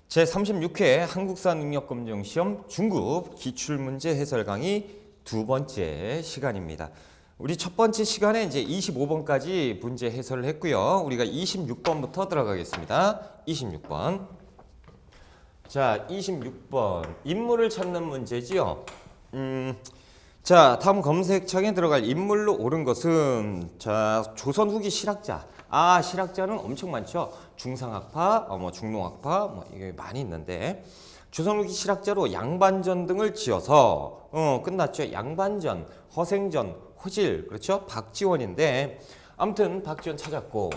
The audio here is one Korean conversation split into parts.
제36회 한국사 능력검정시험 중급 기출문제 해설 강의 두 번째 시간입니다. 우리 첫 번째 시간에 이제 25번까지 문제 해설을 했고요. 우리가 26번부터 들어가겠습니다. 26번. 자, 26번. 인물을 찾는 문제지요. 자, 다음 검색창에 들어갈 인물로 옳은 것은 자, 조선 후기 실학자. 실학자는 엄청 많죠. 중상학파, 중농학파, 이게 많이 있는데 조선 후기 실학자로 양반전 등을 지어서 끝났죠. 양반전, 허생전, 호질, 그렇죠. 박지원인데 아무튼 박지원 찾았고.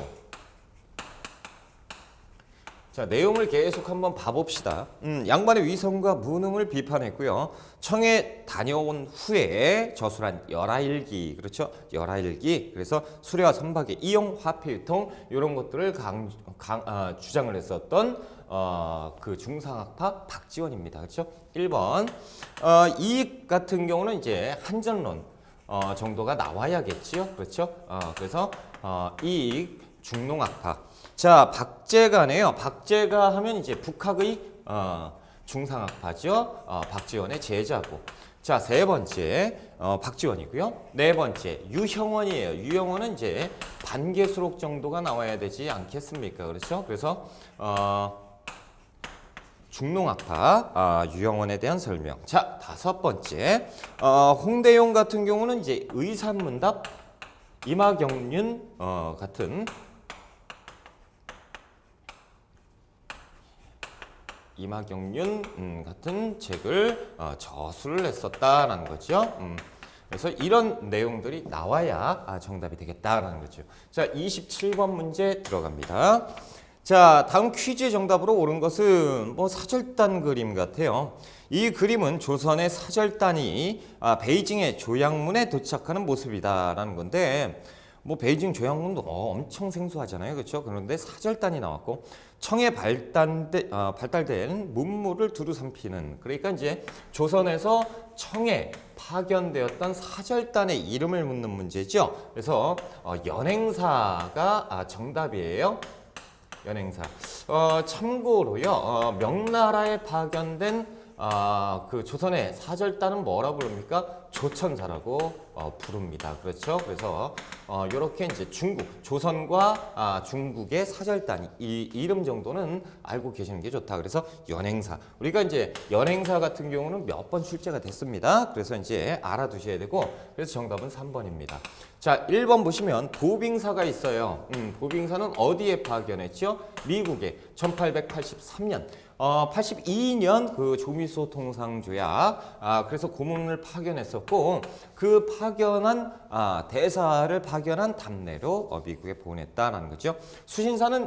자, 내용을 계속 한번 봐봅시다. 양반의 위선과 무능을 비판했고요. 청에 다녀온 후에 저술한 열하일기, 그렇죠? 열하일기. 그래서 수레와 선박의 이용, 화폐 유통 이런 것들을 주장을 했었던 그 중상학파 박지원입니다. 그렇죠? 1번. 이 같은 경우는 이제 한전론 정도가 나와야겠지요. 그렇죠? 그래서 이익 중농학파. 자, 박제가네요. 박제가 하면 이제 북학의 중상학파죠. 박지원의 제자고. 자, 세 번째 박지원이고요. 네 번째 유형원이에요. 유형원은 이제 반개수록 정도가 나와야 되지 않겠습니까? 그렇죠? 그래서 중농학파 유형원에 대한 설명. 자, 다섯 번째 홍대용 같은 경우는 이제 의산문답 이마경륜 같은 이마경륜 같은 책을 저술을 했었다라는 거죠. 그래서 이런 내용들이 나와야 정답이 되겠다라는 거죠. 자, 27번 문제 들어갑니다. 자, 다음 퀴즈의 정답으로 옳은 것은 사절단 그림 같아요. 이 그림은 조선의 사절단이 베이징의 조양문에 도착하는 모습이다라는 건데 베이징 조양문도 엄청 생소하잖아요. 그렇죠? 그런데 사절단이 나왔고 청에 발달된 문물을 두루 삼키는, 그러니까 이제 조선에서 청에 파견되었던 사절단의 이름을 묻는 문제죠. 그래서 연행사가 정답이에요. 연행사. 참고로요. 명나라에 파견된 그 조선의 사절단은 뭐라고 부릅니까? 조천사라고 부릅니다. 그렇죠? 그래서 이렇게 이제 조선과 중국의 사절단 이 이름 정도는 알고 계시는 게 좋다. 그래서 연행사. 우리가 이제 연행사 같은 경우는 몇 번 출제가 됐습니다. 그래서 이제 알아두셔야 되고, 그래서 정답은 3번입니다. 자, 1번 보시면 도빙사가 있어요. 도빙사는 어디에 파견했죠? 미국에 1883년. 82년 그 조미소 통상조약, 그래서 고문을 파견했었고, 그 파견한 대사를 파견한 답례로 미국에 보냈다라는 거죠. 수신사는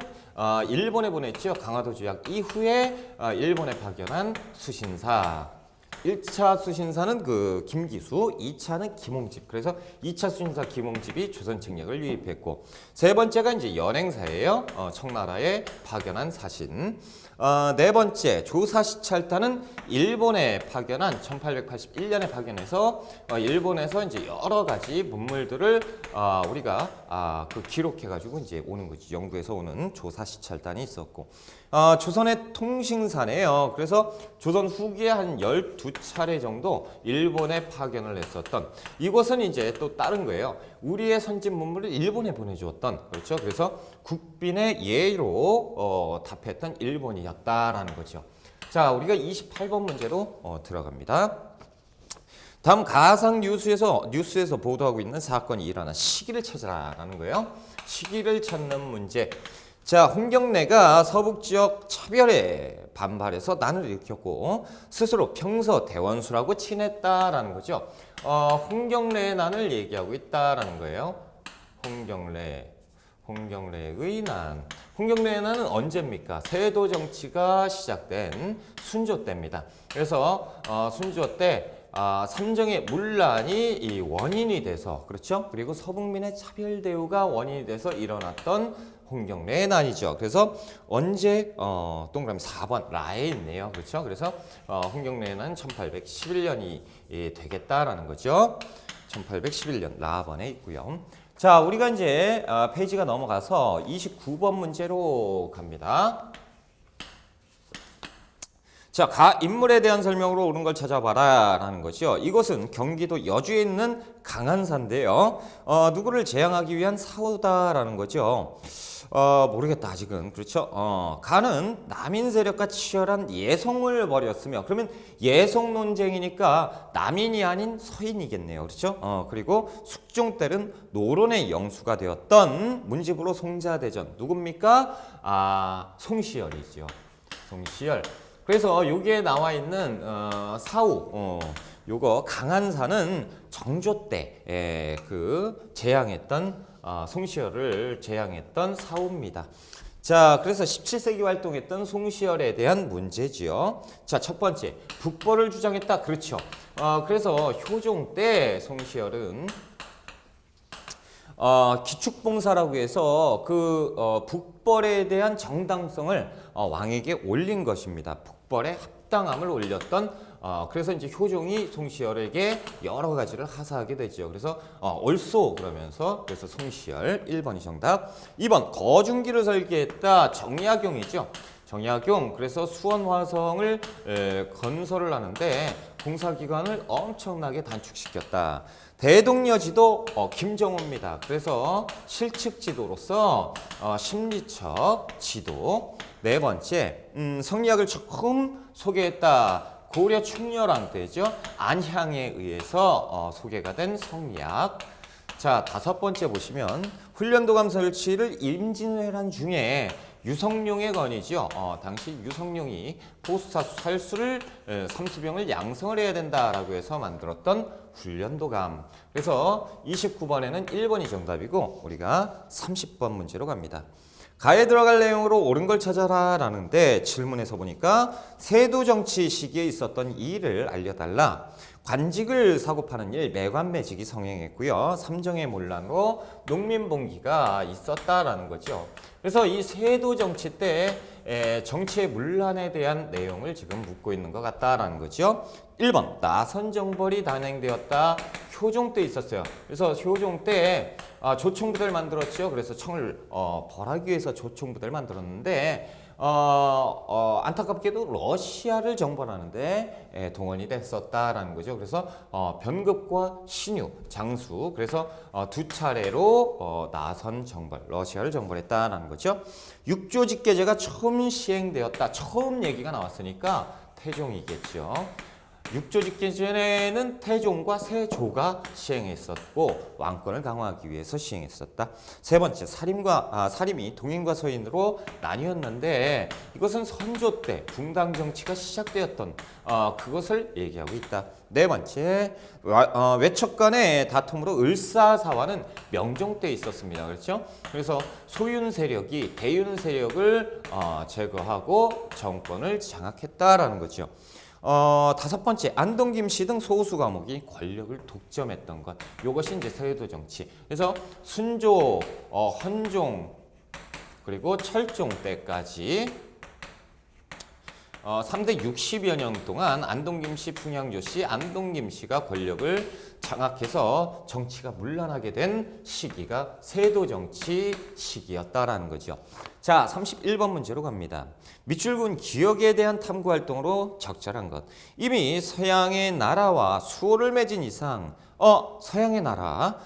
일본에 보냈죠. 강화도 조약 이후에 일본에 파견한 수신사. 1차 수신사는 그 김기수, 2차는 김홍집. 그래서 2차 수신사 김홍집이 조선 책략을 유입했고, 세 번째가 이제 연행사예요. 청나라에 파견한 사신. 네 번째 조사시찰단은 일본에 파견한 1881년에 파견해서 일본에서 이제 여러 가지 문물들을 우리가 그 기록해가지고 이제 오는 거지. 연구해서 오는 조사시찰단이 있었고, 조선의 통신사네요. 그래서 조선 후기에 한 12차례 정도 일본에 파견을 했었던, 이것은 이제 또 다른 거예요. 우리의 선진 문물을 일본에 보내주었던, 그렇죠. 그래서 국빈의 예로 답했던 일본이었다라는 거죠. 자, 우리가 28번 문제로 들어갑니다. 다음 가상 뉴스에서 보도하고 있는 사건이 일어난 시기를 찾으라라는 거예요. 시기를 찾는 문제. 자, 홍경래가 서북 지역 차별에 반발해서 난을 일으켰고 스스로 평서 대원수라고 칭했다라는 거죠. 홍경래의 난을 얘기하고 있다라는 거예요. 홍경래의 난. 홍경래의 난은 언제입니까? 세도 정치가 시작된 순조 때입니다. 그래서 순조 때 삼정의 문란이 이 원인이 돼서, 그렇죠? 그리고 서북민의 차별 대우가 원인이 돼서 일어났던 홍경래의 난이죠. 그래서 언제 동그라미 4번 라에 있네요. 그렇죠? 그래서 홍경래의 난 1811년이 되겠다라는 거죠. 1811년 라번에 있고요. 자, 우리가 이제 페이지가 넘어가서 29번 문제로 갑니다. 자, 가 인물에 대한 설명으로 옳은 걸 찾아봐라 라는 거죠. 이곳은 경기도 여주에 있는 강한사인데요. 누구를 재앙하기 위한 사후다라는 거죠. 모르겠다 아직은. 그렇죠. 가는 남인 세력과 치열한 예송을 벌였으며, 그러면 예송 논쟁이니까 남인이 아닌 서인이겠네요. 그렇죠. 그리고 숙종때는 노론의 영수가 되었던 문집으로 송자대전. 누굽니까? 송시열이죠. 송시열. 그래서 여기에 나와 있는 사후, 요거 강한사는 정조 때 그 재앙했던 송시열을 재앙했던 사후입니다. 자, 그래서 17세기 활동했던 송시열에 대한 문제지요. 자, 첫 번째, 북벌을 주장했다. 그렇죠. 그래서 효종 때 송시열은 기축봉사라고 해서 그 북벌에 대한 정당성을 왕에게 올린 것입니다. 북벌의 합당함을 올렸던 그래서 이제 효종이 송시열에게 여러 가지를 하사하게 되죠. 그래서 옳소 그러면서 그래서 송시열 1번이 정답. 2번 거중기를 설계했다. 정약용이죠. 정약용. 그래서 수원화성을 건설을 하는데 공사기간을 엄청나게 단축시켰다. 대동여지도 김정호입니다. 그래서 실측지도로서 심리적 지도. 네 번째, 성리학을 조금 소개했다. 고려 충렬왕 때죠. 안향에 의해서 소개가 된 성리학. 자, 다섯 번째 보시면 훈련도감 설치를 임진왜란 중에 유성룡의 건이죠. 당시 유성룡이 포수사수 살수를 삼수병을 양성을 해야 된다라고 해서 만들었던 훈련도감. 그래서 29번에는 1번이 정답이고 우리가 30번 문제로 갑니다. 가에 들어갈 내용으로 옳은 걸 찾아라 라는데 질문에서 보니까 세도 정치 시기에 있었던 이 일을 알려달라. 관직을 사고 파는 일, 매관매직이 성행했고요. 삼정의 문란으로 농민봉기가 있었다라는 거죠. 그래서 이 세도 정치 때 정치의 문란에 대한 내용을 지금 묻고 있는 것 같다라는 거죠. 1번 나선정벌이 단행되었다. 효종 때 있었어요. 그래서 효종 때 조총부대를 만들었죠. 그래서 청을 벌하기 위해서 조총부대를 만들었는데 안타깝게도 러시아를 정벌하는데 동원이 됐었다라는 거죠. 그래서 변급과 신유, 장수, 그래서 두 차례로 나선 정벌, 러시아를 정벌했다라는 거죠. 육조직계제가 처음 시행되었다. 처음 얘기가 나왔으니까 태종이겠죠. 육조직계제는 태종과 세조가 시행했었고 왕권을 강화하기 위해서 시행했었다. 세 번째, 사림이 동인과 서인으로 나뉘었는데 이것은 선조 때 붕당 정치가 시작되었던 그것을 얘기하고 있다. 네 번째, 외척 간의 다툼으로 을사사화는 명종 때 있었습니다. 그렇죠? 그래서 소윤 세력이 대윤 세력을 제거하고 정권을 장악했다라는 거죠. 다섯 번째, 안동 김씨 등 소수 과목이 권력을 독점했던 것. 이것이 이제 세도 정치. 그래서 순조, 헌종, 그리고 철종 때까지 3대 60여 년 동안 안동 김씨, 풍양조 씨, 안동 김씨가 권력을 장악해서 정치가 문란하게 된 시기가 세도 정치 시기였다라는 거죠. 자, 31번 문제로 갑니다. 밑줄군 기억에 대한 탐구 활동으로 적절한 것. 이미 서양의 나라와 수호를 맺은 이상 서양의 나라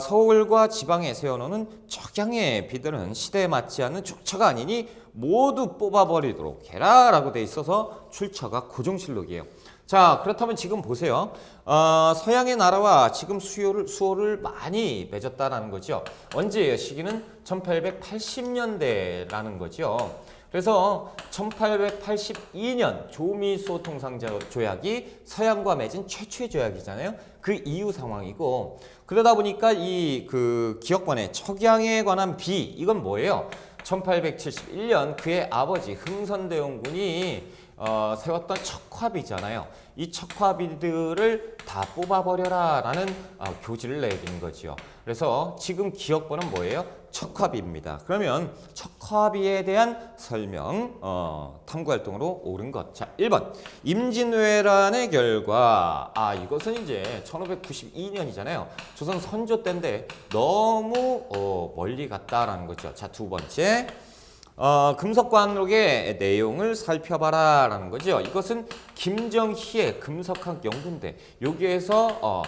서울과 지방에 세워놓는 적양의 비들은 시대에 맞지 않는 족처가 아니니 모두 뽑아버리도록 해라라고 돼 있어서 출처가 고종실록이에요. 자, 그렇다면 지금 보세요. 서양의 나라와 지금 수호를 많이 맺었다라는 거죠. 언제예요? 시기는 1880년대라는 거죠. 그래서 1882년 조미소 통상자 조약이 서양과 맺은 최초의 조약이잖아요. 그 이후 상황이고, 그러다 보니까 이 그 기억관의 척양에 관한 비, 이건 뭐예요? 1871년 그의 아버지 흥선대원군이 세웠던 척화비잖아요. 이 척화비들을 다 뽑아버려라 라는 교지를 내린 거죠. 그래서 지금 기억번은 뭐예요? 척화비입니다. 그러면 척화비에 대한 설명 탐구활동으로 옳은 것. 자, 1번 임진왜란의 결과. 이것은 이제 1592년이잖아요. 조선 선조 때인데 너무 멀리 갔다라는 거죠. 자, 두 번째 금속관록의 내용을 살펴봐라 라는 거죠. 이것은 김정희의 금속학 연구인데 여기에서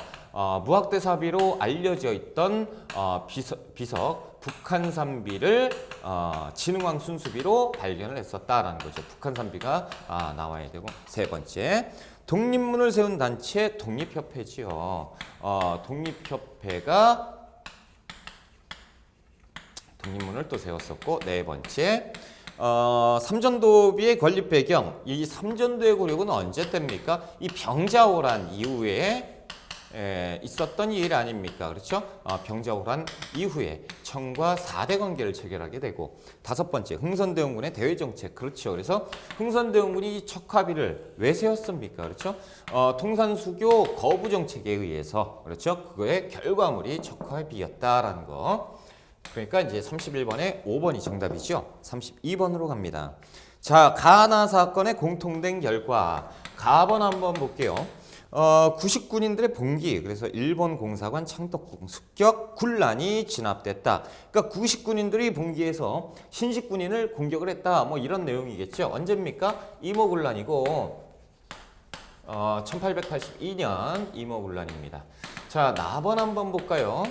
무학대사비로 알려져 있던 비석 북한산비를 진흥왕 순수비로 발견을 했었다라는 거죠. 북한산비가 나와야 되고, 세 번째 독립문을 세운 단체 독립협회지요. 독립협회가 독립문을 또 세웠었고, 네 번째 삼전도비의 건립 배경. 이 삼전도의 고력은 언제 때입니까? 이 병자호란 이후에 있었던 일 아닙니까? 그렇죠? 병자호란 이후에 청과 4대 관계를 체결하게 되고, 다섯 번째 흥선대원군의 대외정책. 그렇죠. 그래서 흥선대원군이 척화비를 왜 세웠습니까? 그렇죠? 통산수교 거부 정책에 의해서, 그렇죠? 그거의 결과물이 척화비였다라는 거. 그러니까 이제 31번에 5번이 정답이죠. 32번으로 갑니다. 자, 가나 사건의 공통된 결과. 가번 한번 볼게요. 90군인들의 봉기, 그래서 일본 공사관 창덕궁 습격 군란이 진압됐다. 그러니까 90군인들이 봉기해서 신식군인을 공격을 했다. 뭐 이런 내용이겠죠. 언제입니까? 이모군란이고 1882년 이모군란입니다. 자, 나번 한번 볼까요?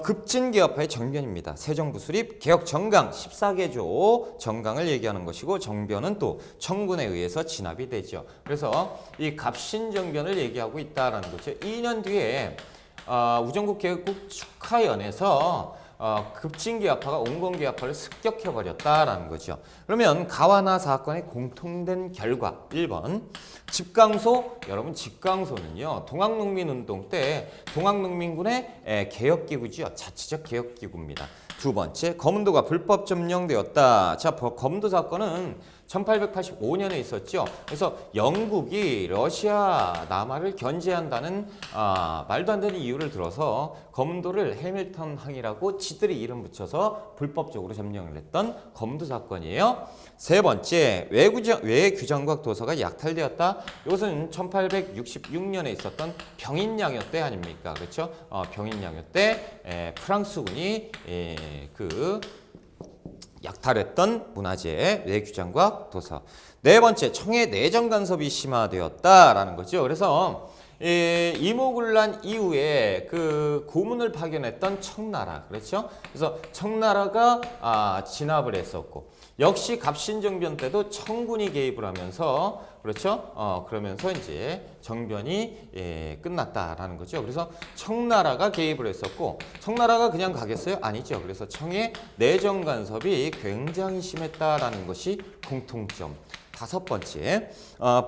급진개혁파의 정변입니다. 새정부 수립, 개혁 정강, 14개조 정강을 얘기하는 것이고, 정변은 또 청군에 의해서 진압이 되죠. 그래서 이 갑신정변을 얘기하고 있다라는 거죠. 2년 뒤에 우정국 개혁국 축하연에서 급진개혁파가 온건개혁파를 습격해버렸다라는 거죠. 그러면 가와나 사건의 공통된 결과 1번 집강소. 여러분 집강소는요 동학농민운동 때 동학농민군의 개혁기구죠. 자치적 개혁기구입니다. 두 번째 검은도가 불법 점령되었다. 자, 검은도 사건은 1885년에 있었죠. 그래서 영국이 러시아 남하를 견제한다는 말도 안 되는 이유를 들어서 검은도를 해밀턴 항이라고 지들이 이름 붙여서 불법적으로 점령을 했던 검은도 사건이에요. 세 번째, 외규장각 도서가 약탈되었다. 이것은 1866년에 있었던 병인양요 때 아닙니까? 그렇죠? 병인양요 때 프랑스군이 약탈했던 문화재, 외규장각 도서. 네 번째, 청해 내정 간섭이 심화되었다라는 거죠. 그래서 이모군란 이후에 그 고문을 파견했던 청나라, 그렇죠? 그래서 청나라가 진압을 했었고, 역시 갑신정변 때도 청군이 개입을 하면서, 그렇죠? 그러면서 이제 정변이 끝났다라는 거죠. 그래서 청나라가 개입을 했었고, 청나라가 그냥 가겠어요? 아니죠. 그래서 청의 내정 간섭이 굉장히 심했다라는 것이 공통점. 다섯 번째,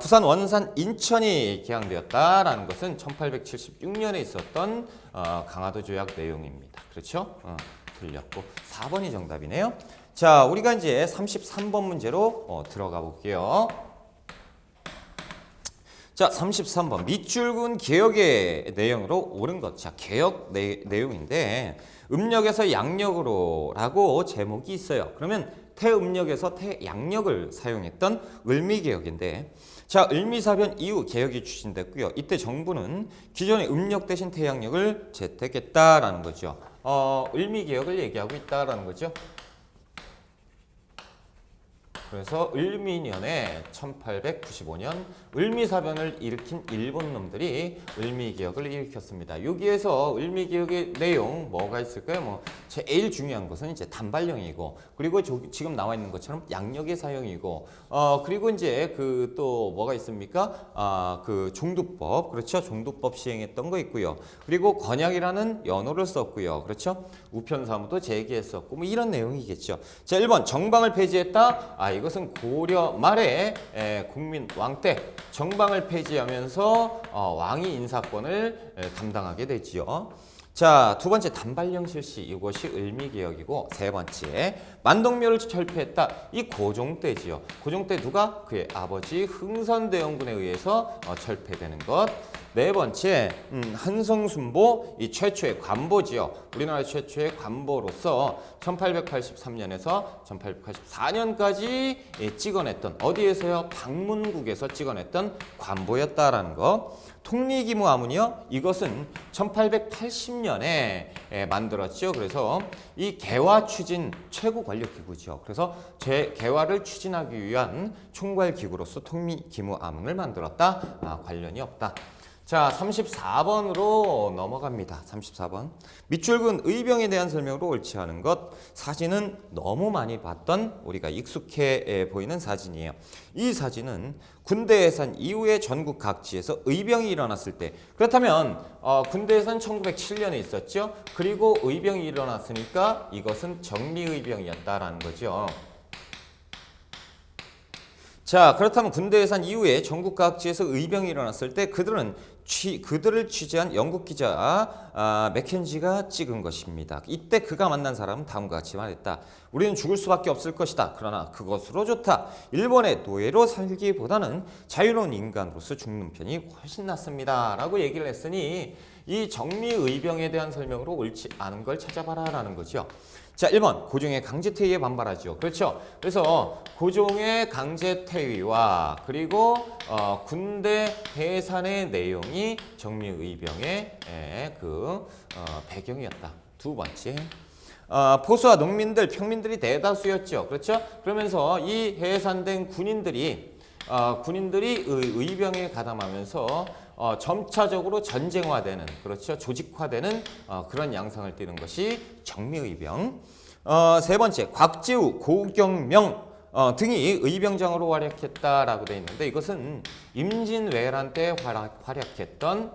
부산, 원산, 인천이 개항되었다라는 것은 1876년에 있었던 강화도 조약 내용입니다. 그렇죠? 틀렸고 4번이 정답이네요. 자, 우리가 이제 33번 문제로 들어가 볼게요. 자, 33번 밑줄근 개혁의 내용으로 옳은 것. 자, 개혁 내용인데 음력에서 양력으로 라고 제목이 있어요. 그러면 태음력에서 태양력을 사용했던 을미개혁인데, 자, 을미사변 이후 개혁이 추진됐고요. 이때 정부는 기존의 음력 대신 태양력을 채택했다라는 거죠. 을미개혁을 얘기하고 있다라는 거죠. 그래서 을미년에 1895년 을미사변을 일으킨 일본 놈들이 을미개혁을 일으켰습니다. 여기에서 을미개혁의 내용 뭐가 있을까요? 뭐 제일 중요한 것은 이제 단발령이고, 그리고 지금 나와 있는 것처럼 양력의 사용이고, 그리고 이제 그 또 뭐가 있습니까? 그 종두법, 그렇죠? 종두법 시행했던 거 있고요. 그리고 건약이라는 연호를 썼고요. 그렇죠? 우편사무도 제기했었고, 뭐 이런 내용이겠죠. 자, 1번 정방을 폐지했다. 이것은 고려 말에 국민 왕 때 정방을 폐지하면서 왕이 인사권을 담당하게 되지요. 자, 두 번째 단발령 실시. 이것이 을미개혁이고, 세 번째 만동묘를 철폐했다. 이 고종 때지요. 고종 때 누가? 그의 아버지 흥선대원군에 의해서 철폐되는 것. 네 번째, 한성순보, 이 최초의 관보지요. 우리나라 최초의 관보로서 1883년에서 1884년까지 찍어냈던, 어디에서요? 방문국에서 찍어냈던 관보였다라는 거. 통리기무아문이요. 이것은 1880 2010년에 만들었죠. 그래서 이 개화 추진 최고 권력 기구죠. 그래서 개화를 추진하기 위한 총괄 기구로서 통미기무암을 만들었다. 관련이 없다. 자, 34번으로 넘어갑니다. 34번. 밑줄 근 의병에 대한 설명으로 옳지 않은 것. 사진은 너무 많이 봤던 우리가 익숙해 보이는 사진이에요. 이 사진은 군대 해산 이후에 전국 각지에서 의병이 일어났을 때, 그렇다면 군대 해산 1907년에 있었죠. 그리고 의병이 일어났으니까 이것은 정미의병이었다라는 거죠. 자, 그렇다면 군대 해산 이후에 전국 각지에서 의병이 일어났을 때 그들을 취재한 영국 기자 맥켄지가 찍은 것입니다. 이때 그가 만난 사람은 다음과 같이 말했다. 우리는 죽을 수밖에 없을 것이다. 그러나 그것으로 좋다. 일본의 노예로 살기보다는 자유로운 인간으로서 죽는 편이 훨씬 낫습니다. 라고 얘기를 했으니 이 정미의병에 대한 설명으로 옳지 않은 걸 찾아봐라 라는 거죠. 자, 1번 고종의 강제퇴위에 반발하죠. 그렇죠. 그래서 고종의 강제퇴위와 그리고 군대 해산의 내용이 정미의병의 배경이었다. 두 번째, 포수와 농민들, 평민들이 대다수였죠. 그렇죠. 그러면서 이 해산된 군인들이 의병에 가담하면서 점차적으로 전쟁화되는, 그렇죠, 조직화되는 그런 양상을 띠는 것이 정미의병. 세 번째, 곽지우, 고경명 등이 의병장으로 활약했다라고 되어 있는데 이것은 임진왜란 때 활약했던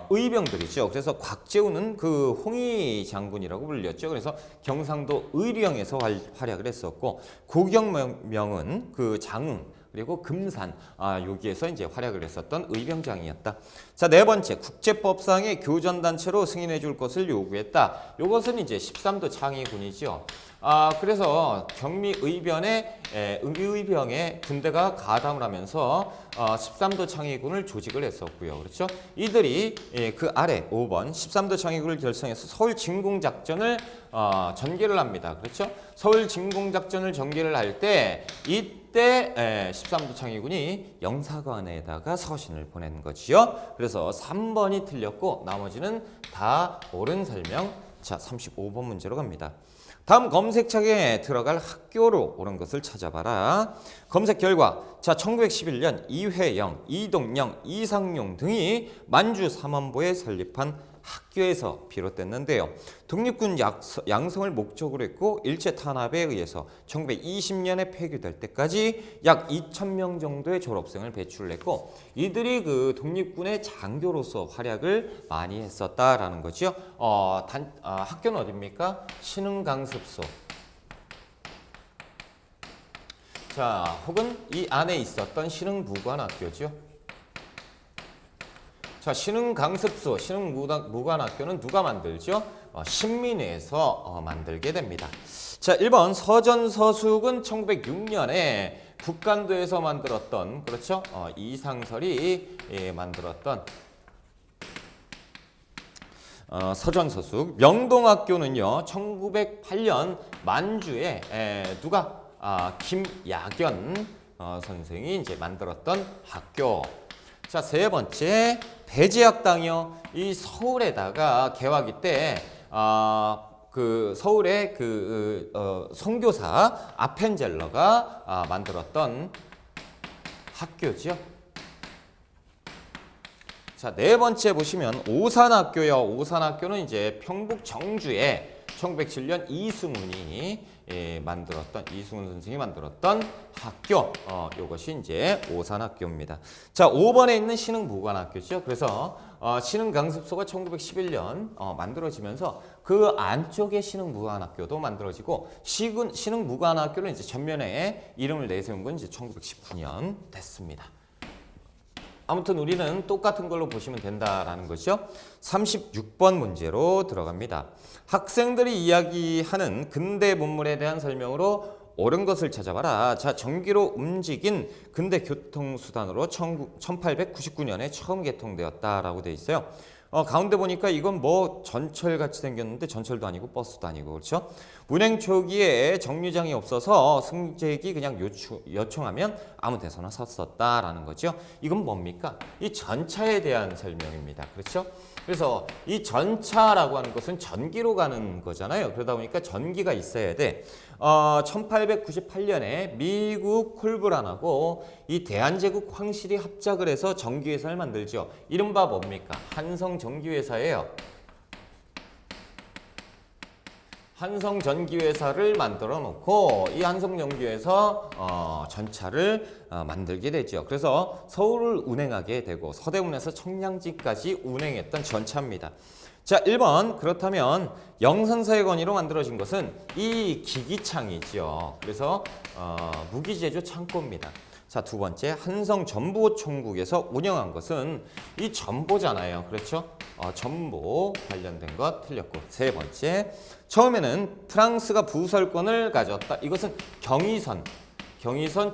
의병들이죠. 그래서 곽재우는 그 홍위 장군이라고 불렸죠. 그래서 경상도 의령에서 활약을 했었고, 고경명은 그 장흥 그리고 금산 여기에서 이제 활약을 했었던 의병장이었다. 자, 네 번째, 국제법상의 교전단체로 승인해 줄 것을 요구했다. 이것은 이제 13도 창의군이죠. 그래서 경미의병에 군대가 가담을 하면서 13도 창의군을 조직을 했었고요. 그렇죠? 이들이 그 아래 5번 13도 창의군을 결성해서 서울 진공작전을 전개를 합니다. 그렇죠? 서울 진공작전을 전개를 할 때 이때 13도 창의군이 영사관에다가 서신을 보낸 거지요. 그래서 3번이 틀렸고 나머지는 다 옳은 설명. 자, 35번 문제로 갑니다. 다음 검색창에 들어갈 학교로 옳은 것을 찾아봐라. 검색 결과, 자, 1911년 이회영, 이동영, 이상용 등이 만주 삼원보에 설립한 학교에서 비롯됐는데요. 독립군 양성을 목적으로 했고 일제 탄압에 의해서 1920년에 폐교될 때까지 약 2,000명 정도의 졸업생을 배출을 했고 이들이 그 독립군의 장교로서 활약을 많이 했었다라는 거죠. 학교는 어디입니까? 신흥강습소. 자, 혹은 이 안에 있었던 신흥무관학교죠. 자, 신흥강습소, 신흥무관학교는 누가 만들죠? 신민회에서 만들게 됩니다. 자, 1번 서전서숙은 1906년에 북간도에서 만들었던, 그렇죠? 이상설이 만들었던 서전서숙. 명동학교는요, 1908년 만주에 누가? 김야견 선생이 이제 만들었던 학교. 자, 세 번째, 배제학당이요. 이 서울에다가 개화기 때 그 서울의 그 선교사 아펜젤러가 만들었던 학교죠. 자, 네 번째 보시면 오산학교요. 오산학교는 이제 평북 정주에 1907년 이승훈이 이승훈 선생이 만들었던 학교. 요것이 이제 오산학교입니다. 자, 5번에 있는 신흥무관학교죠. 그래서 신흥강습소가 1911년 만들어지면서 그 안쪽에 신흥무관학교도 만들어지고 신흥무관학교는 이제 전면에 이름을 내세운 건 이제 1919년 됐습니다. 아무튼 우리는 똑같은 걸로 보시면 된다라는 거죠. 36번 문제로 들어갑니다. 학생들이 이야기하는 근대 문물에 대한 설명으로 옳은 것을 찾아봐라. 자, 전기로 움직인 근대 교통수단으로 1899년에 처음 개통되었다라고 되어 있어요. 가운데 보니까 이건 뭐 전철 같이 생겼는데 전철도 아니고 버스도 아니고, 그렇죠? 운행 초기에 정류장이 없어서 승객이 그냥 요청하면 아무 데서나 섰었다라는 거죠. 이건 뭡니까? 이 전차에 대한 설명입니다. 그렇죠? 그래서 이 전차라고 하는 것은 전기로 가는 거잖아요. 그러다 보니까 전기가 있어야 돼. 1898년에 미국 콜브란하고 이 대한제국 황실이 합작을 해서 전기회사를 만들죠. 이른바 뭡니까? 한성전기회사예요. 한성전기회사를 만들어 놓고 이 한성전기회사 전차를 만들게 되죠. 그래서 서울을 운행하게 되고 서대문에서 청량리까지 운행했던 전차입니다. 자, 1번. 그렇다면 영산사의 건의로 만들어진 것은 이 기기창이죠. 그래서 무기제조 창고입니다. 자, 두 번째. 한성전보총국에서 운영한 것은 이 전보잖아요. 그렇죠? 전보 관련된 것 틀렸고. 세 번째. 처음에는 프랑스가 부설권을 가졌다. 이것은 경의선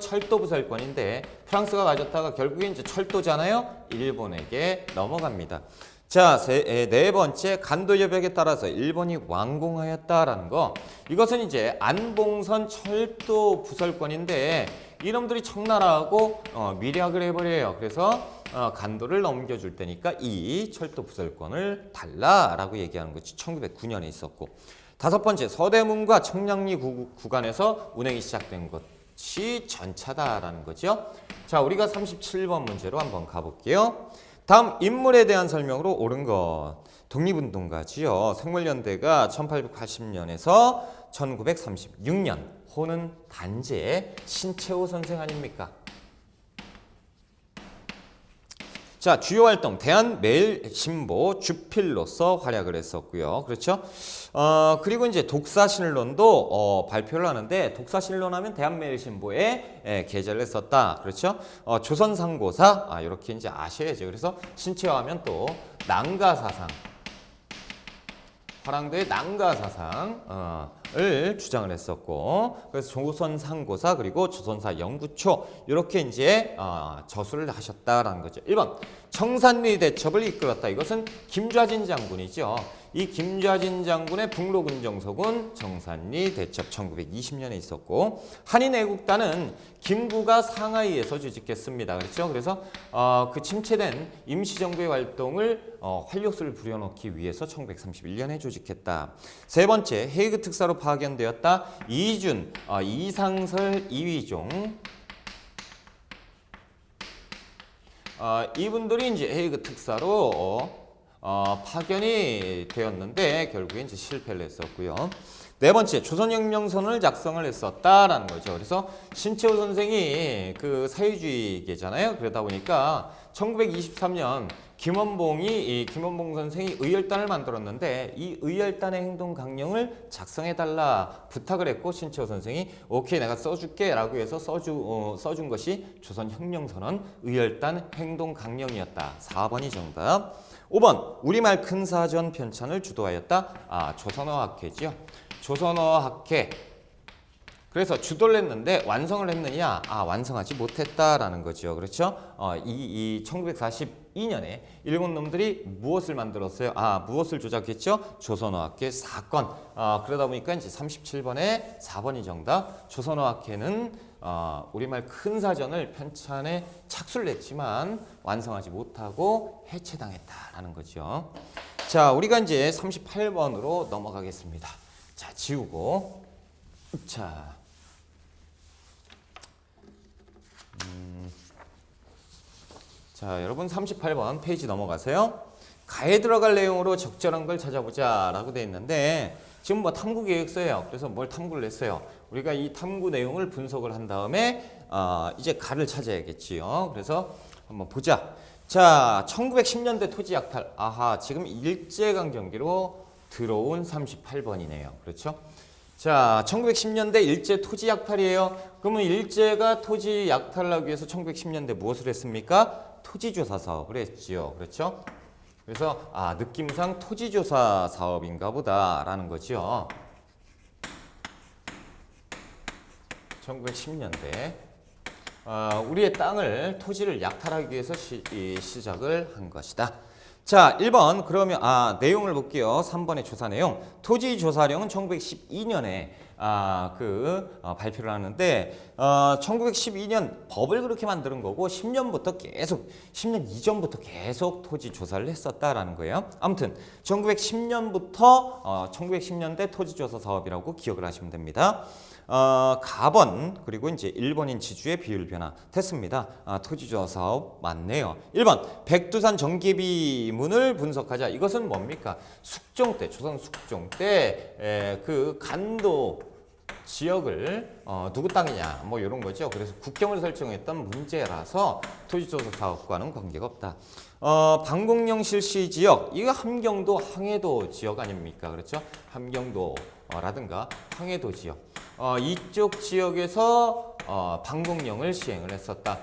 철도 부설권인데 프랑스가 가졌다가 결국에 이제 철도잖아요. 일본에게 넘어갑니다. 자, 네 번째. 간도협약에 따라서 일본이 완공하였다라는 거. 이것은 이제 안봉선 철도 부설권인데 이놈들이 청나라하고 밀약을 해버려요. 그래서 간도를 넘겨줄 테니까 이 철도 부설권을 달라라고 얘기하는 것이 1909년에 있었고. 다섯 번째. 서대문과 청량리 구간에서 운행이 시작된 것이 전차다라는 거죠. 자, 우리가 37번 문제로 한번 가볼게요. 다음 인물에 대한 설명으로 옳은 것. 독립운동가지요. 생물연대가 1880년에서 1936년. 호는 단재 신채호 선생 아닙니까? 자, 주요 활동 대한매일신보 주필로서 활약을 했었고요. 그렇죠? 그리고 이제 독사신론도 발표를 하는데 독사신론 하면 대한매일신보에 게재를 했었다. 그렇죠? 조선상고사 이렇게 이제 아셔야죠. 그래서 신채호 하면 또 난가사상 화랑도의 난가사상을 주장을 했었고, 그래서 조선상고사 그리고 조선사 영구초 이렇게 이제 저술을 하셨다라는 거죠. 1번 청산리 대첩을 이끌었다. 이것은 김좌진 장군이죠. 이 김좌진 장군의 북로군정서군 청산리 대첩 1920년에 있었고, 한인애국단은 김구가 상하이에서 조직했습니다. 그렇죠? 그래서 그 침체된 임시정부의 활동을 활력소를 불여넣기 위해서 1931년에 조직했다. 세 번째, 헤이그 특사로 파견되었다. 이준, 이상설, 이휘종. 이분들이 이제 헤이그 특사로 파견이 되었는데 결국에 이제 실패를 했었고요. 네 번째, 조선혁명선을 작성을 했었다라는 거죠. 그래서 신채호 선생이 그 사회주의계잖아요. 그러다 보니까 1923년 김원봉 선생이 의열단을 만들었는데 이 의열단의 행동 강령을 작성해달라 부탁을 했고 신채호 선생이 오케이 내가 써줄게 라고 해서 써준 것이 조선혁명선언 의열단 행동 강령이었다. 4번이 정답. 5번 우리말 큰사전 편찬을 주도하였다. 조선어학회죠. 조선어학회. 그래서 주도를 했는데 완성을 했느냐? 완성하지 못했다라는 거죠. 그렇죠? 1942년에 일본 놈들이 무엇을 만들었어요? 무엇을 조작했죠? 조선어학회 사건. 그러다 보니까 이제 37번에 4번이 정답. 조선어학회는 우리말 큰사전을 편찬에 착수를 했지만 완성하지 못하고 해체당했다라는 거죠. 자, 우리가 이제 38번으로 넘어가겠습니다. 자, 지우고. 자, 여러분 38번 페이지 넘어가세요. 가에 들어갈 내용으로 적절한 걸 찾아보자 라고 돼 있는데 지금 뭐 탐구 계획서예요. 그래서 뭘 탐구를 했어요. 우리가 이 탐구 내용을 분석을 한 다음에 이제 가를 찾아야겠지요. 그래서 한번 보자. 자, 1910년대 토지 약탈. 지금 일제강점기로 들어온 38번이네요. 그렇죠? 자, 1910년대 일제 토지 약탈이에요. 그러면 일제가 토지 약탈을 하기 위해서 1910년대 무엇을 했습니까? 토지조사 사업을 했지요. 그렇죠? 그래서 느낌상 토지조사 사업인가 보다라는 거죠. 1910년대 우리의 땅을 토지를 약탈하기 위해서 시작을 한 것이다. 자, 1번 그러면 내용을 볼게요. 3번의 조사 내용. 토지 조사령은 1912년에 발표를 하는데 1912년 법을 그렇게 만드는 거고 10년부터 계속 10년 이전부터 계속 토지 조사를 했었다라는 거예요. 아무튼 1910년부터 1910년대 토지 조사 사업이라고 기억을 하시면 됩니다. 가번 그리고 이제 1번인 지주의 비율 변화 됐습니다. 토지조사 사업 맞네요. 1번 백두산 전개비문을 분석하자. 이것은 뭡니까? 숙종 때 조선 숙종 때 그 간도 지역을 누구 땅이냐 뭐 이런 거죠. 그래서 국경을 설정했던 문제라서 토지조사 사업과는 관계가 없다. 방공령 실시 지역 이거 함경도 항해도 지역 아닙니까? 그렇죠? 함경도라든가 항해도 지역 이쪽 지역에서 방공령을 시행을 했었다.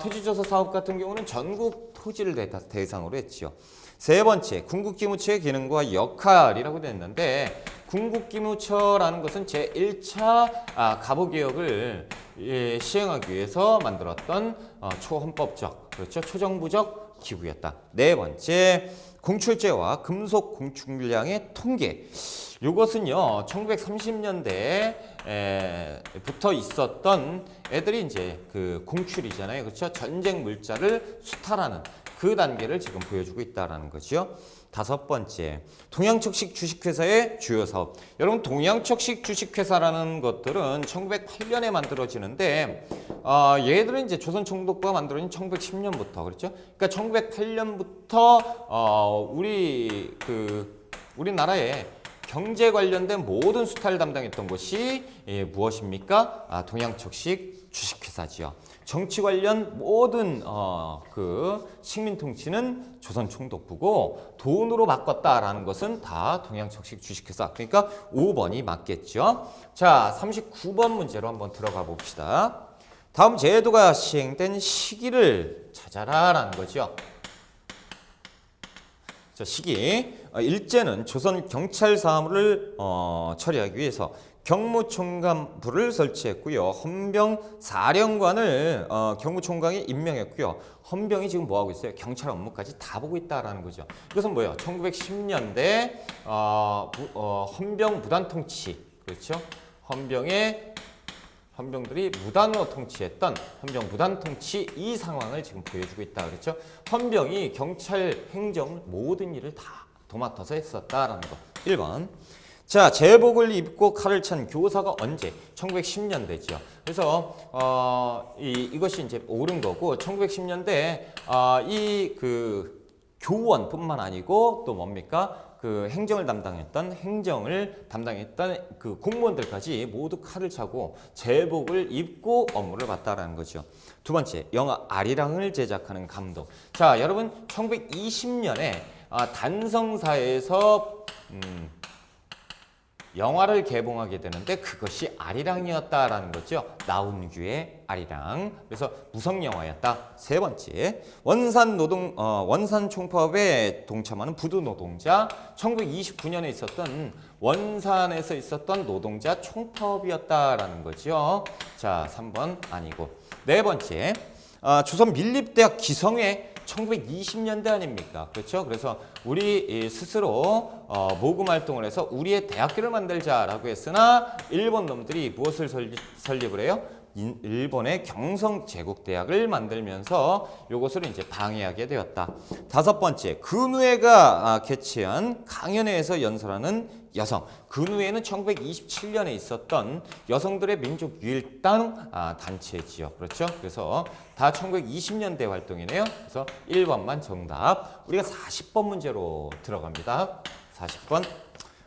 토지조사 사업 같은 경우는 전국 토지를 대상으로 했지요. 세 번째, 궁극기무처의 기능과 역할이라고 됐는데 궁극기무처라는 것은 제1차 가보개혁을 시행하기 위해서 만들었던 초헌법적, 그렇죠? 초정부적 기구였다. 네 번째, 공출제와 금속 공출량의 통계. 이것은요, 1930년대에 부터 있었던 애들이 이제 그 공출이잖아요. 그렇죠? 전쟁 물자를 수탈하는 그 단계를 지금 보여주고 있다는 거죠. 다섯 번째, 동양척식 주식회사의 주요 사업. 여러분, 동양척식 주식회사라는 것들은 1908년에 만들어지는데 얘들은 이제 조선총독부가 만들어진 1910년부터 그렇죠? 그러니까 1908년부터 우리나라에 경제 관련된 모든 수탈을 담당했던 곳이 무엇입니까? 동양척식 주식회사지요. 정치 관련 모든 그 식민 통치는 조선총독부고 돈으로 바꿨다라는 것은 다 동양척식 주식회사. 그러니까 5번이 맞겠죠. 자, 39번 문제로 한번 들어가 봅시다. 다음 제도가 시행된 시기를 찾아라라는 거죠. 자, 시기. 일제는 조선 경찰 사무를 처리하기 위해서 경무총감부를 설치했고요. 헌병 사령관을 경무총장에 임명했고요. 헌병이 지금 뭐 하고 있어요? 경찰 업무까지 다 보고 있다라는 거죠. 이것은 뭐예요? 1910년대 헌병 무단 통치, 그렇죠? 헌병들이 무단으로 통치했던 헌병 무단 통치 이 상황을 지금 보여주고 있다, 그렇죠? 헌병이 경찰 행정 모든 일을 다 도맡아서 했었다라는 거. 1번. 자, 제복을 입고 칼을 찬 교사가 언제? 1910년대죠. 그래서 이것이 이제 옳은 거고 1910년대 이 그 교원뿐만 아니고 또 뭡니까? 그 행정을 담당했던 그 공무원들까지 모두 칼을 차고 제복을 입고 업무를 봤다라는 거죠. 두 번째, 영화 아리랑을 제작하는 감독. 자, 여러분 1920년에 단성사에서 영화를 개봉하게 되는데 그것이 아리랑이었다라는 거죠. 나훈규의 아리랑. 그래서 무성 영화였다. 세 번째, 원산 총파업에 동참하는 부두 노동자. 1929년에 있었던 원산에서 있었던 노동자 총파업이었다라는 거죠. 자, 3번 아니고. 네 번째, 조선 밀립대학 기성회 1920년대 아닙니까? 그렇죠? 그래서 우리 스스로 모금 활동을 해서 우리의 대학교를 만들자라고 했으나 일본 놈들이 무엇을 설립을 해요? 일본의 경성제국대학을 만들면서 이것을 이제 방해하게 되었다. 다섯 번째, 근우회가 개최한 강연회에서 연설하는 여성. 근우회는 1927년에 있었던 여성들의 민족 유일당 단체지요. 그렇죠? 그래서 다 1920년대 활동이네요. 그래서 1번만 정답. 우리가 40번 문제로 들어갑니다. 40번.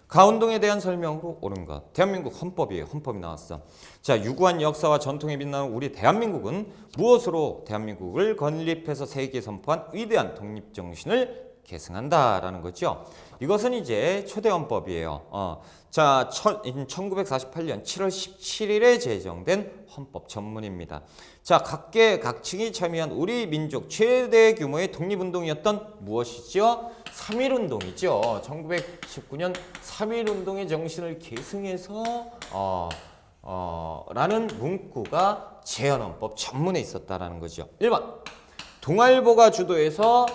가운동에 대한 설명으로 옳은 것. 대한민국 헌법이에요. 헌법이 나왔어. 자, 유구한 역사와 전통에 빛나는 우리 대한민국은 무엇으로 대한민국을 건립해서 세계에 선포한 위대한 독립정신을 계승한다라는 거죠. 이것은 이제 초대헌법이에요. 자, 1948년 7월 17일에 제정된 헌법 전문입니다. 자, 각계각층이 참여한 우리 민족 최대 규모의 독립운동이었던 무엇이죠? 3.1운동이죠. 1919년 3.1운동의 정신을 계승해서 라는 문구가 제헌헌법 전문에 있었다라는 거죠. 1번, 동아일보가 주도해서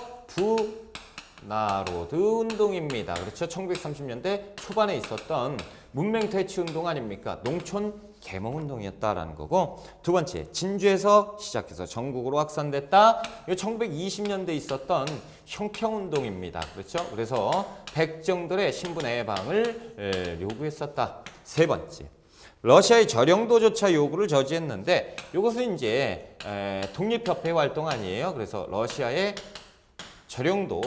나로드 운동입니다. 그렇죠? 1930년대 초반에 있었던 문맹 퇴치 운동 아닙니까? 농촌 계몽 운동이었다라는 거고, 두 번째, 진주에서 시작해서 전국으로 확산됐다. 이 1920년대 있었던 형평 운동입니다. 그렇죠? 그래서 백정들의 신분 해방을 요구했었다. 세 번째, 러시아의 저령도조차 요구를 저지했는데, 이것은 이제 독립협회 활동 아니에요. 그래서 러시아의 저령도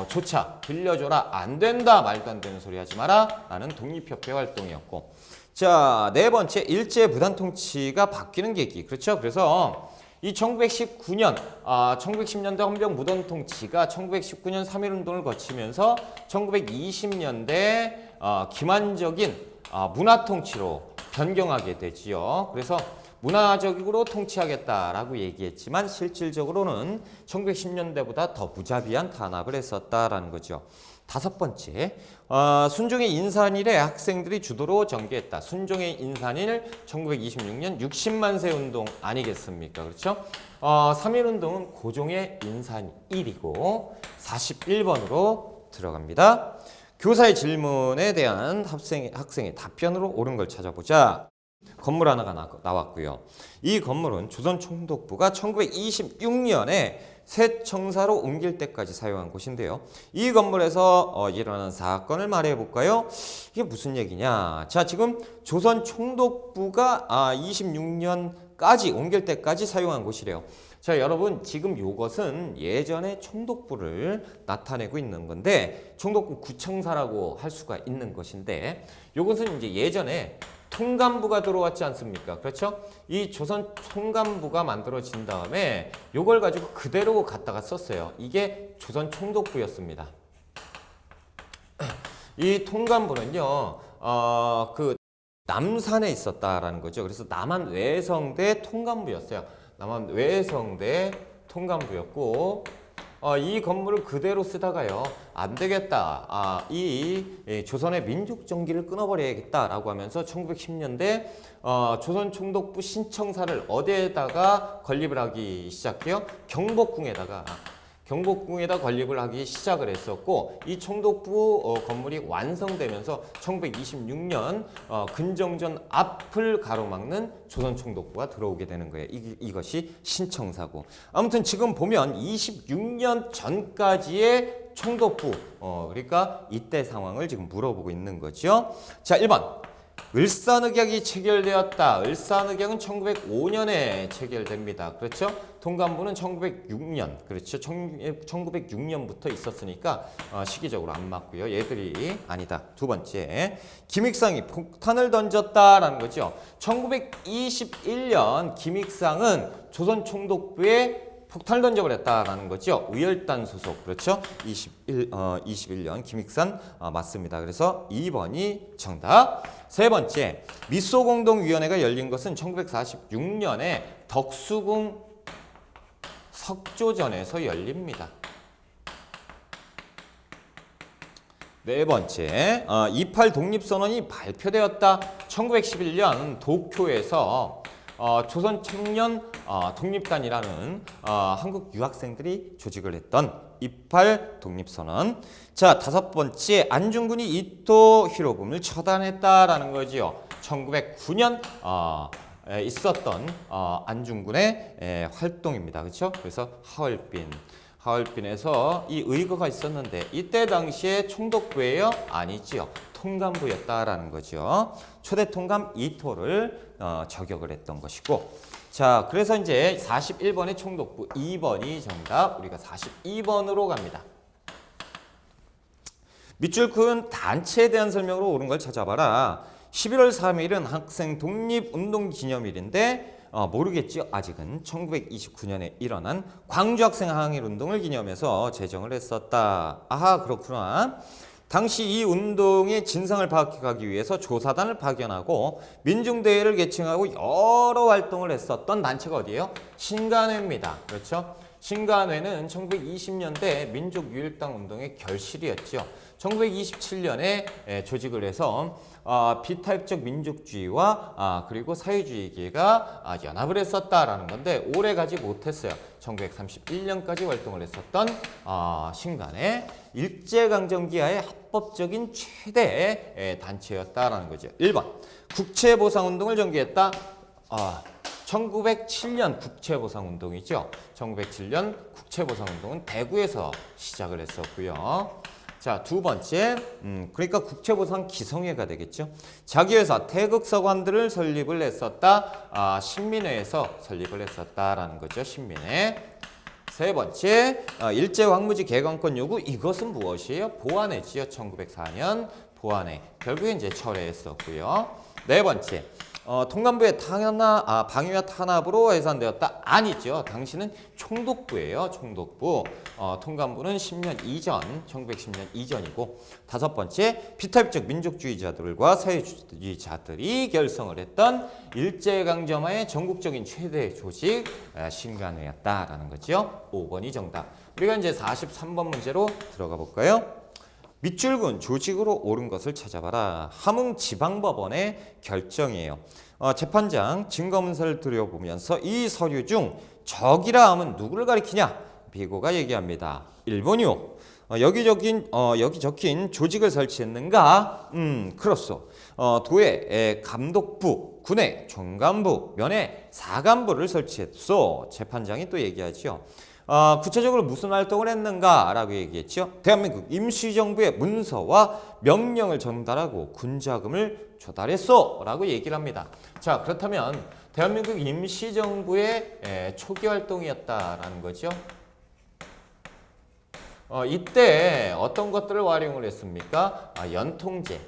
조차 빌려줘라, 안 된다, 말도 안 되는 소리 하지 마라 라는 독립협회 활동이었고, 자, 네 번째, 일제 부단 통치가 바뀌는 계기. 그렇죠? 그래서 이 1919년 1910년대 헌병 무단 통치가 1919년 3.1운동을 거치면서 1920년대 기만적인 문화 통치로 변경하게 되지요. 그래서 문화적으로 통치하겠다라고 얘기했지만 실질적으로는 1910년대보다 더 무자비한 탄압을 했었다라는 거죠. 다섯 번째, 순종의 인산일에 학생들이 주도로 전개했다. 순종의 인산일 1926년 60만 세 운동 아니겠습니까? 그렇죠? 3.1운동은 고종의 인산일이고 41번으로 들어갑니다. 교사의 질문에 대한 학생의 답변으로 옳은 걸 찾아보자. 건물 하나가 나왔고요. 이 건물은 조선총독부가 1926년에 새 청사로 옮길 때까지 사용한 곳인데요. 이 건물에서 일어난 사건을 말해 볼까요? 이게 무슨 얘기냐? 자, 지금 조선총독부가 26년까지 옮길 때까지 사용한 곳이래요. 자, 여러분, 지금 이것은 예전의 총독부를 나타내고 있는 건데, 총독부 구청사라고 할 수가 있는 것인데, 이것은 이제 예전에 통감부가 들어왔지 않습니까? 그렇죠? 이 조선 통감부가 만들어진 다음에 이걸 가지고 그대로 갖다가 썼어요. 이게 조선 총독부였습니다. 이 통감부는요, 그 남산에 있었다라는 거죠. 그래서 남한 외성대 통감부였어요. 남한 외성대 통감부였고, 이 건물을 그대로 쓰다가요, 안 되겠다. 이 조선의 민족 정기를 끊어버려야겠다라고 하면서 1910년대 조선 총독부 신청사를 어디에다가 건립을 하기 시작해요? 경복궁에다 건립을 하기 시작을 했었고, 이 총독부 건물이 완성되면서 1926년 근정전 앞을 가로막는 조선 총독부가 들어오게 되는 거예요. 이것이 신청사고. 아무튼 지금 보면 26년 전까지의 총독부, 그러니까 이때 상황을 지금 물어보고 있는 거죠. 자, 1번. 을사늑약이 체결되었다. 을사늑약은 1905년에 체결됩니다. 그렇죠? 통감부는 1906년. 그렇죠? 1906년부터 있었으니까 시기적으로 안 맞고요. 얘들이 아니다. 두 번째, 김익상이 폭탄을 던졌다라는 거죠. 1921년 김익상은 조선 총독부에 폭탄을 던져버렸다라는 거죠. 의열단 소속. 그렇죠? 21년 김익산 맞습니다. 그래서 2번이 정답. 세 번째, 미소공동위원회가 열린 것은 1946년에 덕수궁 석조전에서 열립니다. 네 번째, 28 독립선언이 발표되었다. 1911년 도쿄에서 조선 청년 독립단이라는 한국 유학생들이 조직을 했던 28 독립선언. 자, 다섯 번째, 안중근이 이토 히로부미를 처단했다라는 거지요. 1909년 있었던 안중근의 활동입니다. 그렇죠? 그래서 하얼빈에서 이 의거가 있었는데 이때 당시에 총독부예요? 아니지요. 통감부였다라는 거죠. 초대 통감 이토를 저격을 했던 것이고, 자, 그래서 이제 41번의 총독부, 2번이 정답. 우리가 42번으로 갑니다. 밑줄 그은 단체에 대한 설명으로 옳은 걸 찾아봐라. 11월 3일은 학생 독립운동 기념일인데 모르겠죠. 아직은 1929년에 일어난 광주학생 항일운동을 기념해서 제정을 했었다. 아하, 그렇구나. 당시 이 운동의 진상을 파악하기 위해서 조사단을 파견하고 민중대회를 개칭하고 여러 활동을 했었던 단체가 어디예요? 신간회입니다. 그렇죠? 신간회는 1920년대 민족유일당 운동의 결실이었죠. 1927년에 조직을 해서 비타입적 민족주의와 그리고 사회주의계가 연합을 했었다라는 건데 오래 가지 못했어요. 1931년까지 활동을 했었던 신간의 일제강점기하의 합법적인 최대 단체였다라는 거죠. 1번 국채보상운동을 전개했다. 1907년 국채보상운동이죠. 1907년 국채보상운동은 대구에서 시작을 했었고요. 자, 두 번째, 그러니까 국채보상 기성회가 되겠죠. 자기 회사 태극서관들을 설립을 했었다. 신민회에서 설립을 했었다라는 거죠. 신민회. 세 번째, 일제왕무지 개관권 요구. 이것은 무엇이에요? 보안회지요. 1904년 보안회. 결국에 이제 철회했었고요. 네 번째, 통감부의 방위와 탄압으로 해산되었다. 아니죠. 당시는 총독부예요. 총독부. 통감부는 10년 이전, 1910년 이전이고. 다섯 번째, 비타입적 민족주의자들과 사회주의자들이 결성을 했던 일제강점하의 전국적인 최대 조직 신간회였다라는 거죠. 5번이 정답. 우리가 이제 43번 문제로 들어가 볼까요? 밑줄근 조직으로 옳은 것을 찾아봐라. 함흥지방법원의 결정이에요. 재판장 증거문서를 들여보면서 이 서류 중 적이라 함은 누구를 가리키냐? 비고가 얘기합니다. 1번이요. 여기 적힌 조직을 설치했는가? 그렇소. 도에 감독부, 군에 총감부, 면에 사감부를 설치했소. 재판장이 또 얘기하죠. 구체적으로 무슨 활동을 했는가라고 얘기했죠. 대한민국 임시정부의 문서와 명령을 전달하고 군자금을 조달했소라고 얘기를 합니다. 자, 그렇다면 대한민국 임시정부의 초기 활동이었다라는 거죠. 이때 어떤 것들을 활용을 했습니까? 연통제,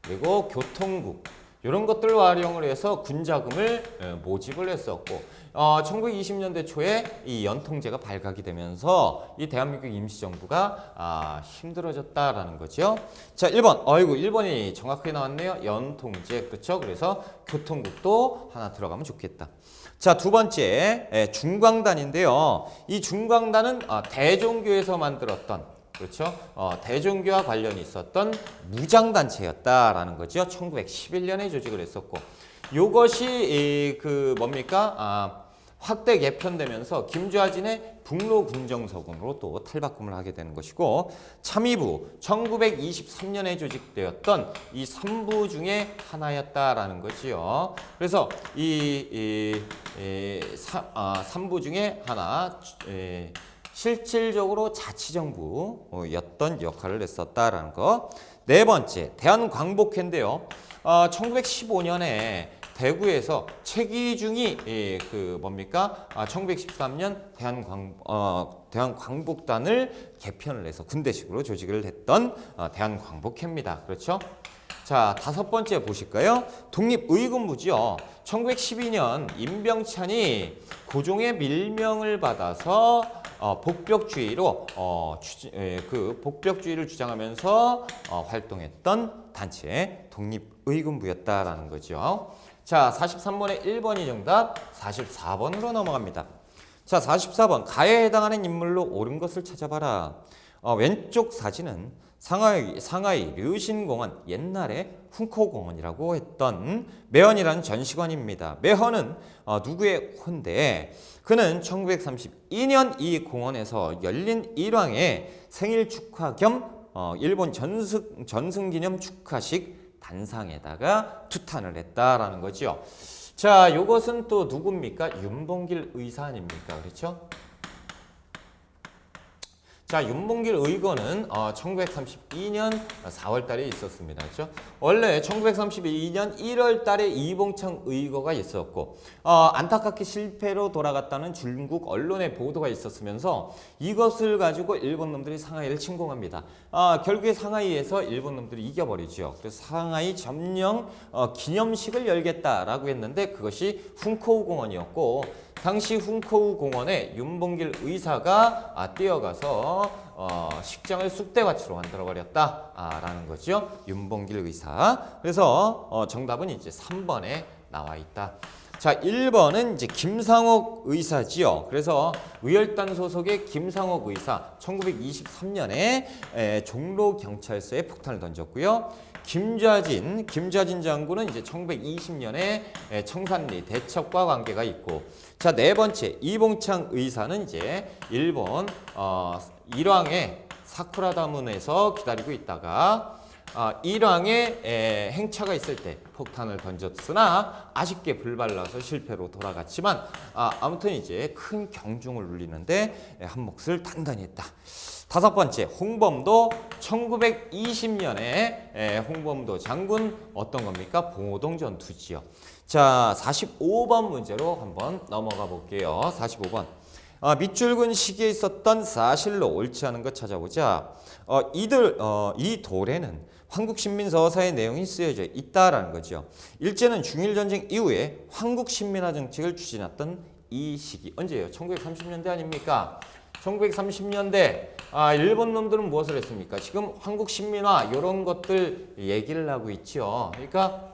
그리고 교통국, 이런 것들을 활용을 해서 군자금을 모집을 했었고 1920년대 초에 이 연통제가 발각이 되면서 이 대한민국 임시정부가 힘들어졌다라는 거죠. 자, 1번. 1번이 정확하게 나왔네요. 연통제. 그렇죠? 그래서 교통국도 하나 들어가면 좋겠다. 자, 두 번째 중광단인데요. 이 중광단은 대종교에서 만들었던, 그렇죠? 대종교와 관련이 있었던 무장단체였다라는 거죠. 1911년에 조직을 했었고, 이것이 뭡니까? 확대 개편되면서 김좌진의 북로군정서군으로 또 탈바꿈을 하게 되는 것이고, 참의부 1923년에 조직되었던 이 3부 중에 하나였다라는 거지요. 그래서 이 3부 중에 하나, 실질적으로 자치정부였던 역할을 했었다라는 거. 네 번째, 대한광복회인데요. 1915년에 대구에서 최기중이 1913년 대한광복단을 개편을 해서 군대식으로 조직을 했던 대한광복회입니다. 그렇죠? 자, 다섯 번째 보실까요? 독립의군부죠. 1912년 임병찬이 고종의 밀명을 받아서 복벽주의로 복벽주의를 주장하면서 활동했던 단체 독립의군부였다라는 거죠. 자, 43번에 1번이 정답, 44번으로 넘어갑니다. 자, 44번. 가에 해당하는 인물로 옳은 것을 찾아봐라. 왼쪽 사진은 상하이 류신공원, 옛날에 훈코공원이라고 했던 매헌이라는 전시관입니다. 매헌은 누구의 호인데, 그는 1932년 이 공원에서 열린 일왕의 생일 축하 겸 일본 전승기념 축하식 단상에다가 투탄을 했다라는 거죠. 자, 이것은 또 누굽니까? 윤봉길 의사 아닙니까? 그렇죠? 자, 윤봉길 의거는 1932년 4월 달에 있었습니다. 그렇죠? 원래 1932년 1월 달에 이봉창 의거가 있었고, 안타깝게 실패로 돌아갔다는 중국 언론의 보도가 있었으면서 이것을 가지고 일본 놈들이 상하이를 침공합니다. 결국에 상하이에서 일본 놈들이 이겨버리죠. 그래서 상하이 점령 기념식을 열겠다라고 했는데 그것이 훈코우 공원이었고, 당시 훈코우 공원에 윤봉길 의사가 뛰어가서 식장을 쑥대밭으로 만들어버렸다라는 거죠. 윤봉길 의사. 그래서 정답은 이제 3번에 나와 있다. 자, 1번은 이제 김상옥 의사지요. 그래서 의열단 소속의 김상옥 의사 1923년에 종로 경찰서에 폭탄을 던졌고요. 김좌진 장군은 이제 1920년에 청산리 대첩과 관계가 있고, 자, 네 번째 이봉창 의사는 이제 일본 일왕의 사쿠라다문에서 기다리고 있다가 일왕의 행차가 있을 때 폭탄을 던졌으나 아쉽게 불발라서 실패로 돌아갔지만 아무튼 이제 큰 경중을 울리는데 한 몫을 단단히 했다. 다섯 번째 홍범도 1920년에 홍범도 장군 어떤 겁니까? 봉오동 전투지요. 자, 45번 문제로 한번 넘어가 볼게요. 45번. 밑줄근 시기에 있었던 사실로 옳지 않은 것 찾아보자. 이 돌에는 한국신민서사의 내용이 쓰여져 있다라는 거죠. 일제는 중일전쟁 이후에 한국신민화 정책을 추진했던 이 시기 언제예요? 1930년대 아닙니까? 1930년대 일본 놈들은 무엇을 했습니까? 지금 한국신민화 이런 것들 얘기를 하고 있죠. 그러니까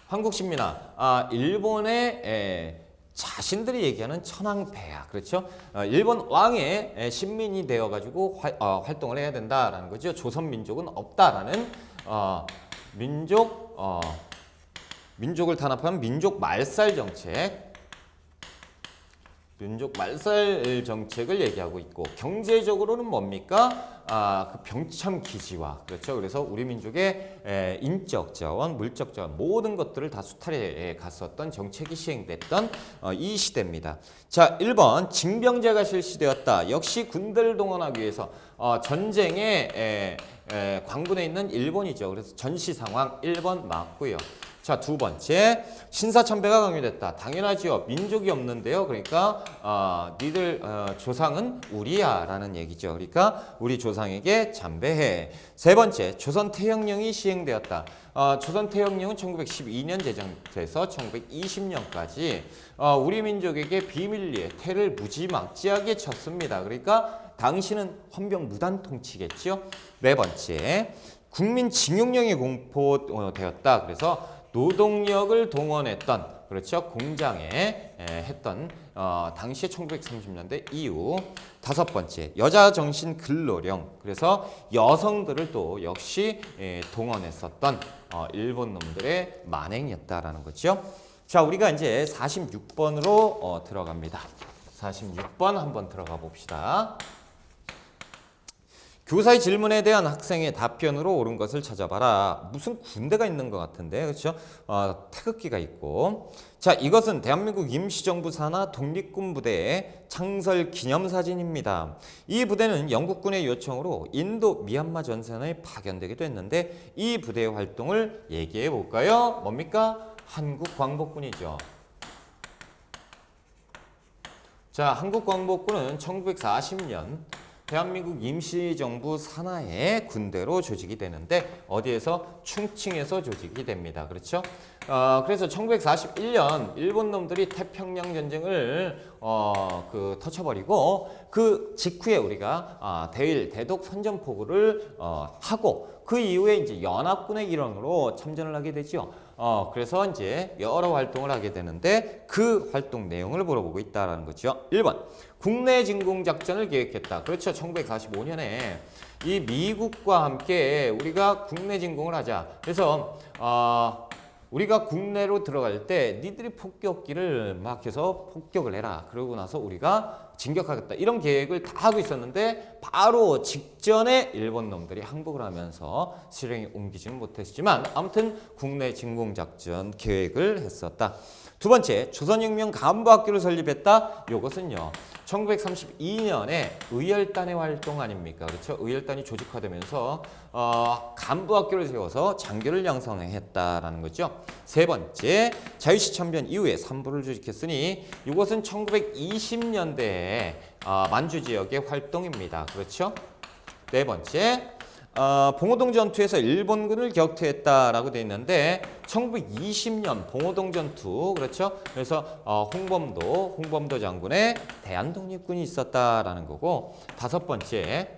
한국신민화 일본의 자신들이 얘기하는 천황폐하, 그렇죠? 일본 왕의 신민이 되어가지고 활동을 해야 된다라는 거죠. 조선 민족은 없다라는 민족을 탄압한 민족 말살 정책을 얘기하고 있고, 경제적으로는 뭡니까? 그 병참 기지화, 그렇죠. 그래서 우리 민족의 인적 자원, 물적 자원 모든 것들을 다 수탈해 갔었던 정책이 시행됐던 이 시대입니다. 자, 1번 징병제가 실시되었다. 역시 군대를 동원하기 위해서 전쟁에 광군에 있는 일본이죠. 그래서 전시 상황 1번 맞고요. 자, 두 번째 신사참배가 강요됐다. 당연하지요. 민족이 없는데요. 그러니까 니들 조상은 우리야 라는 얘기죠. 그러니까 우리 조상에게 참배해. 세 번째 조선태형령이 시행되었다. 조선태형령은 1912년 제정돼서 1920년까지 우리 민족에게 비밀리에 태를 무지막지하게 쳤습니다. 그러니까 당시는 헌병무단 통치겠죠. 네 번째 국민징용령이 공포되었다. 그래서 노동력을 동원했던, 그렇죠, 공장에 했던 당시에 1930년대 이후. 다섯 번째 여자정신 근로령, 그래서 여성들을 또 역시 동원했었던 일본 놈들의 만행이었다라는 거죠. 자, 우리가 이제 46번으로 들어갑니다. 46번 한번 들어가 봅시다. 교사의 질문에 대한 학생의 답변으로 옳은 것을 찾아봐라. 무슨 군대가 있는 것 같은데, 그렇죠? 태극기가 있고. 자, 이것은 대한민국 임시정부 산하 독립군 부대의 창설 기념사진입니다. 이 부대는 영국군의 요청으로 인도 미얀마 전선에 파견되기도 했는데 이 부대의 활동을 얘기해 볼까요? 뭡니까? 한국광복군이죠. 자, 한국광복군은 1940년 대한민국 임시정부 산하의 군대로 조직이 되는데 어디에서? 충칭에서 조직이 됩니다. 그렇죠? 그래서 1941년 일본 놈들이 태평양 전쟁을 터쳐버리고 그 직후에 우리가 대독 선전포고를 하고 그 이후에 이제 연합군의 일원으로 참전을 하게 되죠. 그래서 이제 여러 활동을 하게 되는데 그 활동 내용을 물어보고 있다라는 거죠. 1번 국내 진공 작전을 계획했다. 그렇죠. 1945년에 이 미국과 함께 우리가 국내 진공을 하자. 그래서 우리가 국내로 들어갈 때 니들이 폭격기를 막 해서 폭격을 해라. 그러고 나서 우리가 진격하겠다. 이런 계획을 다 하고 있었는데 바로 직전에 일본 놈들이 항복을 하면서 실행에 옮기지는 못했지만 아무튼 국내 진공작전 계획을 했었다. 두 번째, 조선혁명 간부학교를 설립했다. 이것은요, 1932년에 의열단의 활동 아닙니까? 그렇죠? 의열단이 조직화되면서 간부학교를 세워서 장교를 양성했다라는 거죠. 세 번째, 자유시 참변 이후에 산부를 조직했으니 이것은 1920년대에 만주 지역의 활동입니다. 그렇죠? 네 번째, 봉오동 전투에서 일본군을 격퇴했다라고 되어 있는데 1920년 봉오동 전투, 그렇죠? 그래서 홍범도 장군의 대한독립군이 있었다라는 거고. 다섯 번째,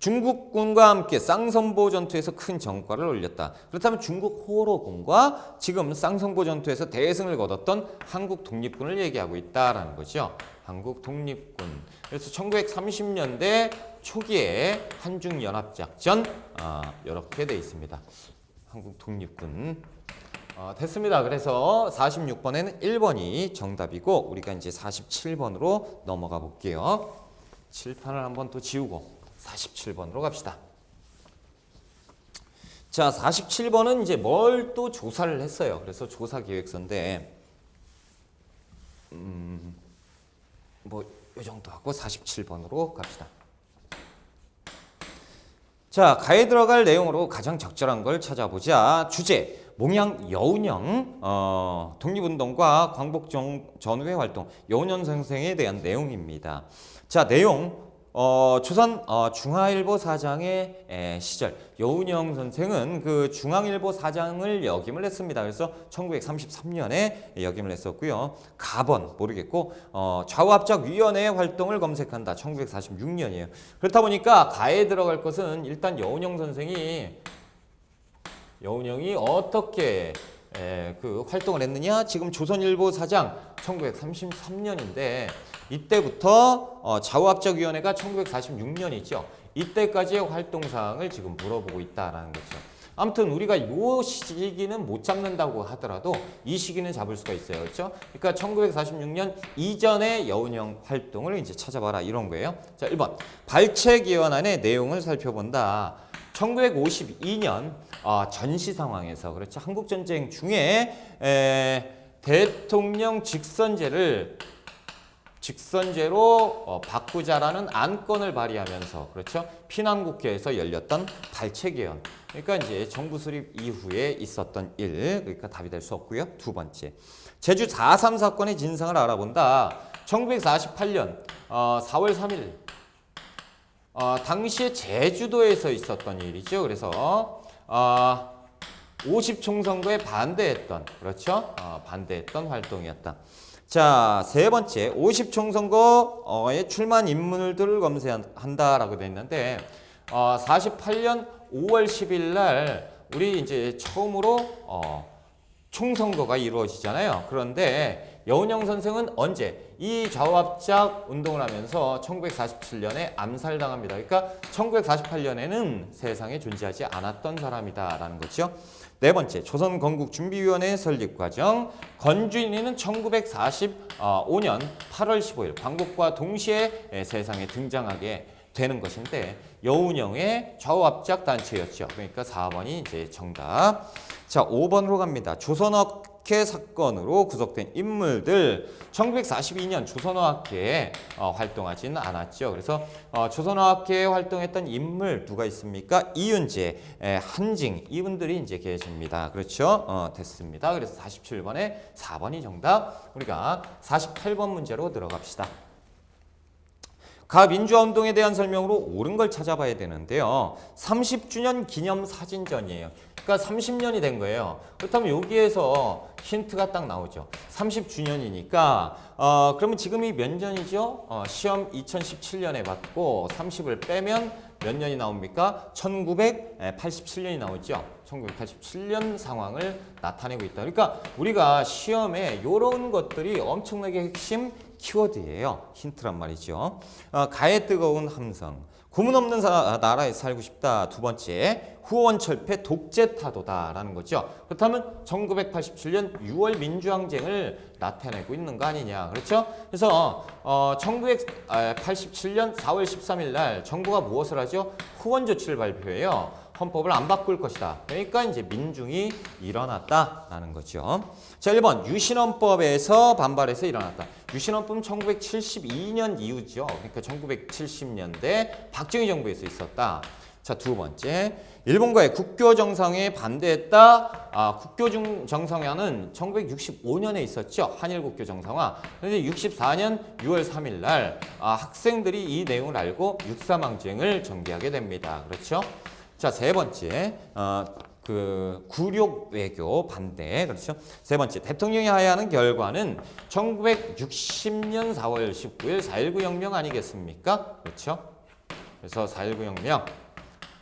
중국군과 함께 쌍선보 전투에서 큰 전과를 올렸다. 그렇다면 중국 호로군과 지금 쌍선보 전투에서 대승을 거뒀던 한국 독립군을 얘기하고 있다라는 거죠. 한국 독립군. 그래서 1930년대 초기에 한중연합작전 이렇게 돼 있습니다. 한국 독립군. 됐습니다. 그래서 46번에는 1번이 정답이고 우리가 이제 47번으로 넘어가 볼게요. 칠판을 한번 또 지우고 47번으로 갑시다. 자, 47번은 이제 뭘 또 조사를 했어요. 그래서 조사 계획서인데 뭐 이 정도 하고 47번으로 갑시다. 자, 가에 들어갈 내용으로 가장 적절한 걸 찾아보자. 주제 몽양 여운형 독립운동과 광복 전후의 활동 여운형 선생에 대한 내용입니다. 자, 내용 조선 중화일보 사장의 시절 여운형 선생은 그 중앙일보 사장을 역임을 했습니다. 그래서 1933년에 역임을 했었고요. 가번 모르겠고 좌우합작위원회 활동을 검색한다. 1946년이에요. 그렇다 보니까 가에 들어갈 것은 일단 여운형 선생이 여운형이 어떻게 그 활동을 했느냐? 지금 조선일보 사장 1933년인데 이때부터 좌우합작위원회가 1946년이죠. 이때까지의 활동사항을 지금 물어보고 있다라는 거죠. 아무튼 우리가 이 시기는 못 잡는다고 하더라도 이 시기는 잡을 수가 있어요. 그렇죠? 그러니까 1946년 이전의 여운형 활동을 이제 찾아봐라 이런 거예요. 자, 1번 발췌개헌안의 내용을 살펴본다. 1952년 전시 상황에서 그렇죠. 한국 전쟁 중에 대통령 직선제로 바꾸자라는 안건을 발의하면서 그렇죠. 피난국회에서 열렸던 발췌개헌. 그러니까 이제 정부 수립 이후에 있었던 일. 그러니까 답이 될 수 없고요. 두 번째. 제주 4.3 사건의 진상을 알아본다. 1948년 4월 3일 당시에 제주도에서 있었던 일이죠. 그래서 50총선거에 반대했던 그렇죠. 반대했던 활동이었다. 자, 세 번째 50총선거에 출마한 인물들을 검색한다라고 되어 있는데 48년 5월 10일 날 우리 이제 처음으로 총선거가 이루어지잖아요. 그런데 여운형 선생은 언제? 이 좌우합작 운동을 하면서 1947년에 암살당합니다. 그러니까 1948년에는 세상에 존재하지 않았던 사람이다라는 거죠. 네 번째, 조선건국준비위원회 설립 과정. 건준이는 1945년 8월 15일 광복과 동시에 세상에 등장하게 되는 것인데 여운형의 좌우합작 단체였죠. 그러니까 4번이 이제 정답. 자, 5번으로 갑니다. 조선어학회 사건으로 구속된 인물들. 1942년 조선어학회에 활동하지는 않았죠. 그래서 조선어학회에 활동했던 인물 누가 있습니까? 이윤재, 한징 이분들이 이제 계십니다. 그렇죠? 됐습니다. 그래서 47번에 4번이 정답. 우리가 48번 문제로 들어갑시다. 가 민주화운동에 대한 설명으로 옳은 걸 찾아봐야 되는데요. 30주년 기념 사진전이에요. 그러니까 30년이 된 거예요. 그렇다면 여기에서 힌트가 딱 나오죠. 30주년이니까 그러면 지금이 몇 년이죠? 시험 2017년에 받고 30을 빼면 몇 년이 나옵니까? 1987년이 나오죠. 1987년 상황을 나타내고 있다. 그러니까 우리가 시험에 이런 것들이 엄청나게 핵심 키워드예요. 힌트란 말이죠. 가에 뜨거운 함성. 고문 없는 나라에 살고 싶다. 두 번째, 후원철폐 독재타도다라는 거죠. 그렇다면 1987년 6월 민주항쟁을 나타내고 있는 거 아니냐. 그렇죠? 그래서 1987년 4월 13일 날 정부가 무엇을 하죠? 후원 조치를 발표해요. 헌법을 안 바꿀 것이다. 그러니까 이제 민중이 일어났다라는 거죠. 자, 1번 유신헌법에서 반발해서 일어났다. 유신헌법은 1972년 이후죠. 그러니까 1970년대 박정희 정부에서 있었다. 자, 두 번째, 일본과의 국교 정상회에 반대했다. 국교 정상회는 1965년에 있었죠. 한일 국교 정상화. 그런데 64년 6월 3일 날 학생들이 이 내용을 알고 육삼항쟁을 전개하게 됩니다. 그렇죠? 자, 세 번째, 굴욕 외교 반대. 그렇죠? 세 번째, 대통령이 하야하는 결과는 1960년 4월 19일 4.19 혁명 아니겠습니까? 그렇죠? 그래서 4.19 혁명.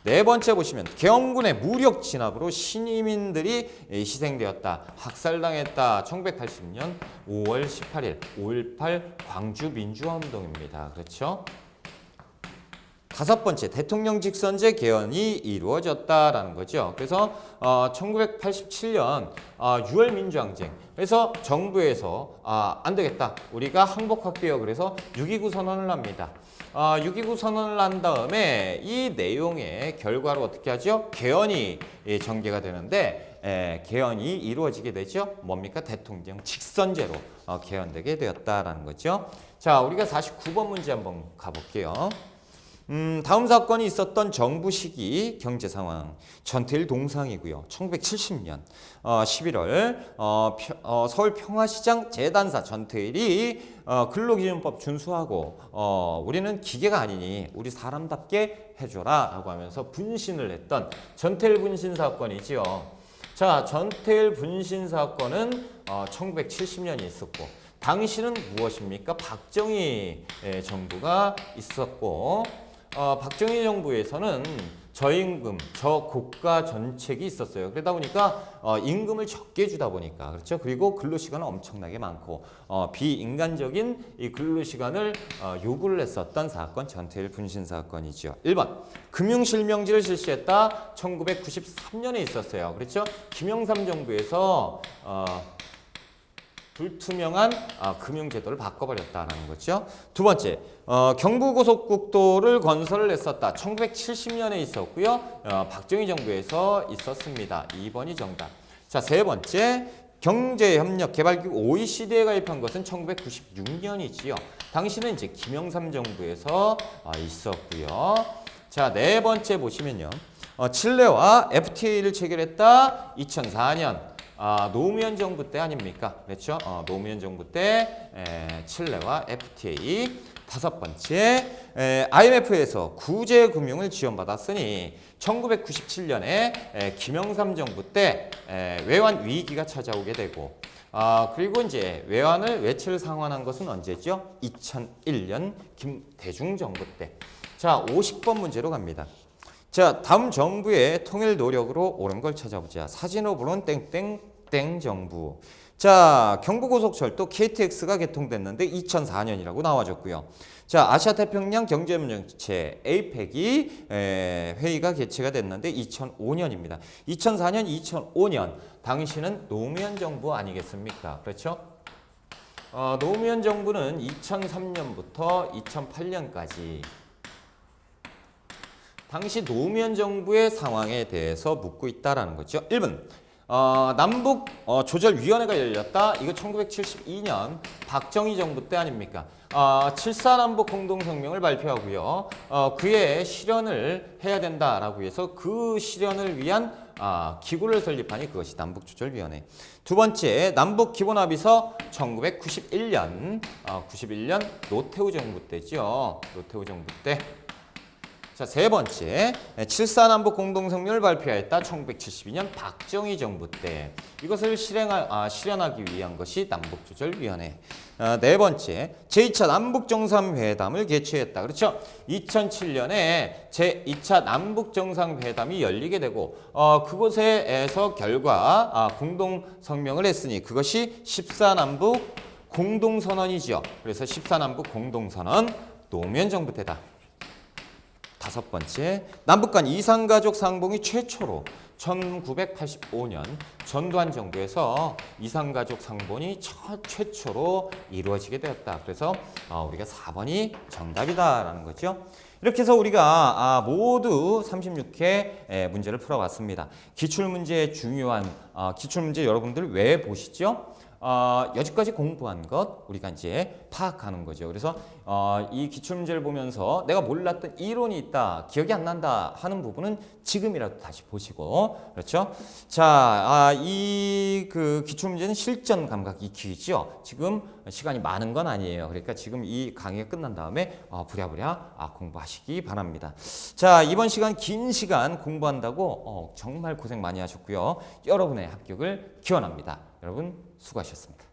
네 번째 보시면 계엄군의 무력 진압으로 신이민들이 희생되었다. 학살당했다. 1980년 5월 18일 5.18 광주 민주화운동입니다. 그렇죠? 다섯 번째, 대통령 직선제 개헌이 이루어졌다라는 거죠. 그래서 1987년 6월 민주항쟁. 그래서 정부에서 안 되겠다. 우리가 항복할게요. 그래서 6.29 선언을 합니다. 6.29 선언을 한 다음에 이 내용의 결과로 어떻게 하죠? 개헌이 전개가 되는데 개헌이 이루어지게 되죠. 뭡니까? 대통령 직선제로 개헌되게 되었다라는 거죠. 자, 우리가 49번 문제 한번 가볼게요. 다음 사건이 있었던 정부 시기 경제 상황 전태일 동상이고요. 1970년 11월 서울 평화시장 재단사 전태일이 근로기준법 준수하고 우리는 기계가 아니니 우리 사람답게 해줘라 라고 하면서 분신을 했던 전태일 분신 사건이지요. 자, 전태일 분신 사건은 1970년이 있었고 당시는 무엇입니까? 박정희 정부가 있었고 박정희 정부에서는 저임금, 저고가 정책이 있었어요. 그러다 보니까 임금을 적게 주다 보니까 그렇죠. 그리고 근로시간은 엄청나게 많고 비인간적인 이 근로시간을 요구를 했었던 사건 전태일 분신 사건이죠. 1번 금융실명제를 실시했다. 1993년에 있었어요. 그렇죠. 김영삼 정부에서 불투명한 금융제도를 바꿔버렸다는 거죠. 두 번째, 경부고속국도를 건설을 했었다. 1970년에 있었고요. 박정희 정부에서 있었습니다. 2번이 정답. 자, 세 번째, 경제협력개발기구 OECD에 가입한 것은 1996년이지요. 당시는 이제 김영삼 정부에서 있었고요. 자, 네 번째 보시면요. 칠레와 FTA를 체결했다. 2004년. 노무현 정부 때 아닙니까? 그렇죠? 노무현 정부 때 칠레와 FTA. 다섯 번째, IMF에서 구제금융을 지원받았으니 1997년에 김영삼 정부 때 외환 위기가 찾아오게 되고 그리고 이제 외채를 상환한 것은 언제죠? 2001년 김대중 정부 때. 자, 50번 문제로 갑니다. 자, 다음 정부의 통일 노력으로 옳은 걸 찾아보자. 사진으로는 땡땡땡 정부. 자, 경부고속철도 KTX가 개통됐는데 2004년이라고 나와줬고요. 자, 아시아태평양 경제협력체 APEC이 회의가 개최가 됐는데 2005년입니다. 2004년, 2005년 당시는 노무현 정부 아니겠습니까? 그렇죠? 노무현 정부는 2003년부터 2008년까지 당시 노무현 정부의 상황에 대해서 묻고 있다라는 거죠. 1번 남북 조절위원회가 열렸다. 이거 1972년 박정희 정부 때 아닙니까? 7.4남북 공동성명을 발표하고요. 그의 실현을 해야 된다라고 해서 그 실현을 위한 기구를 설립하니 그것이 남북조절위원회. 두 번째, 남북기본합의서 1991년 91년 노태우 정부 때죠. 노태우 정부 때. 자, 세 번째, 7.4남북 공동성명을 발표하였다. 1972년 박정희 정부 때. 이것을 실현하기 위한 것이 남북조절위원회. 네 번째, 제2차 남북정상회담을 개최했다. 그렇죠? 2007년에 제2차 남북정상회담이 열리게 되고 그곳에서 결과 공동성명을 했으니 그것이 14남북 공동선언이죠. 그래서 14남북 공동선언 노무현 정부 때다. 다섯 번째, 남북 간 이산가족 상봉이 최초로 1985년 전두환 정부에서 이산가족 상봉이 최초로 이루어지게 되었다. 그래서 우리가 4번이 정답이다라는 거죠. 이렇게 해서 우리가 모두 36회 문제를 풀어봤습니다. 기출문제의 중요한 기출문제 여러분들 왜 보시죠? 여지까지 공부한 것 우리가 이제 파악하는 거죠. 그래서 이 기출문제를 보면서 내가 몰랐던 이론이 있다, 기억이 안 난다 하는 부분은 지금이라도 다시 보시고, 그렇죠? 자, 이 그 기출문제는 실전 감각 익히기죠. 지금 시간이 많은 건 아니에요. 그러니까 지금 이 강의가 끝난 다음에 부랴부랴 공부하시기 바랍니다. 자, 이번 시간 긴 시간 공부한다고 정말 고생 많이 하셨고요. 여러분의 합격을 기원합니다. 여러분 수고하셨습니다.